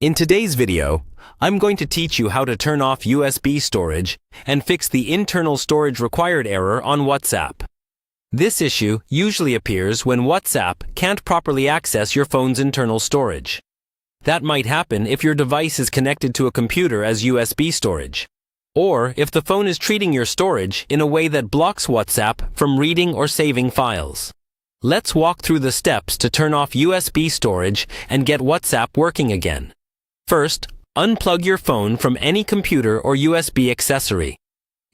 In today's video, I'm going to teach you how to turn off USB storage and fix the internal storage required error on WhatsApp. This issue usually appears when WhatsApp can't properly access your phone's internal storage. That might happen if your device is connected to a computer as USB storage, or if the phone is treating your storage in a way that blocks WhatsApp from reading or saving files. Let's walk through the steps to turn off USB storage and get WhatsApp working again. First, unplug your phone from any computer or USB accessory.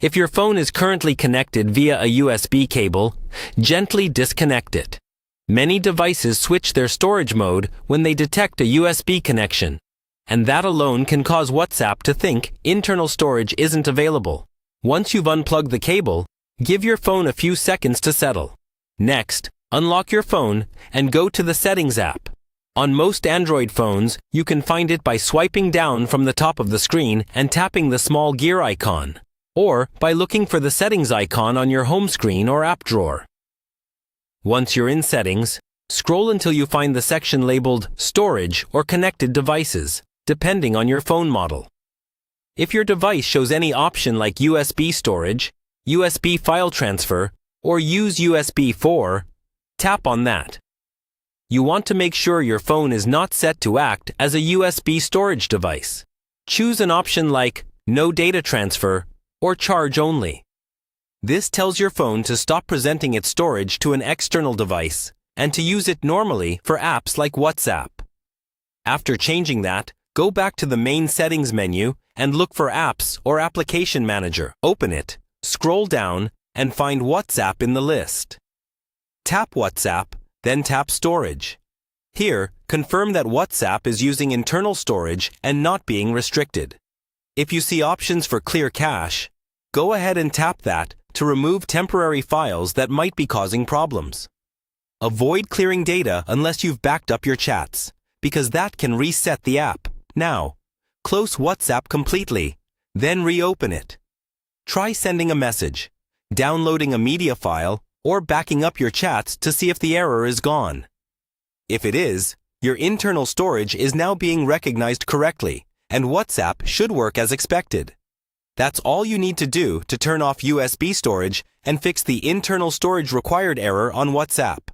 If your phone is currently connected via a USB cable, gently disconnect it. Many devices switch their storage mode when they detect a USB connection, and that alone can cause WhatsApp to think internal storage isn't available. Once you've unplugged the cable, give your phone a few seconds to settle. Next, unlock your phone and go to the Settings app. On most Android phones, you can find it by swiping down from the top of the screen and tapping the small gear icon, or by looking for the Settings icon on your home screen or app drawer. Once you're in Settings, scroll until you find the section labeled Storage or Connected Devices, depending on your phone model. If your device shows any option like USB storage, USB file transfer, or Use USB for, tap on that. You want to make sure your phone is not set to act as a USB storage device. Choose an option like No Data Transfer or Charge Only. This tells your phone to stop presenting its storage to an external device and to use it normally for apps like WhatsApp. After changing that, go back to the main Settings menu and look for Apps or Application Manager. Open it, scroll down, and find WhatsApp in the list. Tap WhatsApp, then tap Storage. Here, confirm that WhatsApp is using internal storage and not being restricted. If you see options for Clear Cache, go ahead and tap that to remove temporary files that might be causing problems. Avoid clearing data unless you've backed up your chats, because that can reset the app. Now, close WhatsApp completely, then reopen it. Try sending a message, downloading a media file, or backing up your chats to see if the error is gone. If it is, your internal storage is now being recognized correctly, and WhatsApp should work as expected. That's all you need to do to turn off USB storage and fix the internal storage required error on WhatsApp.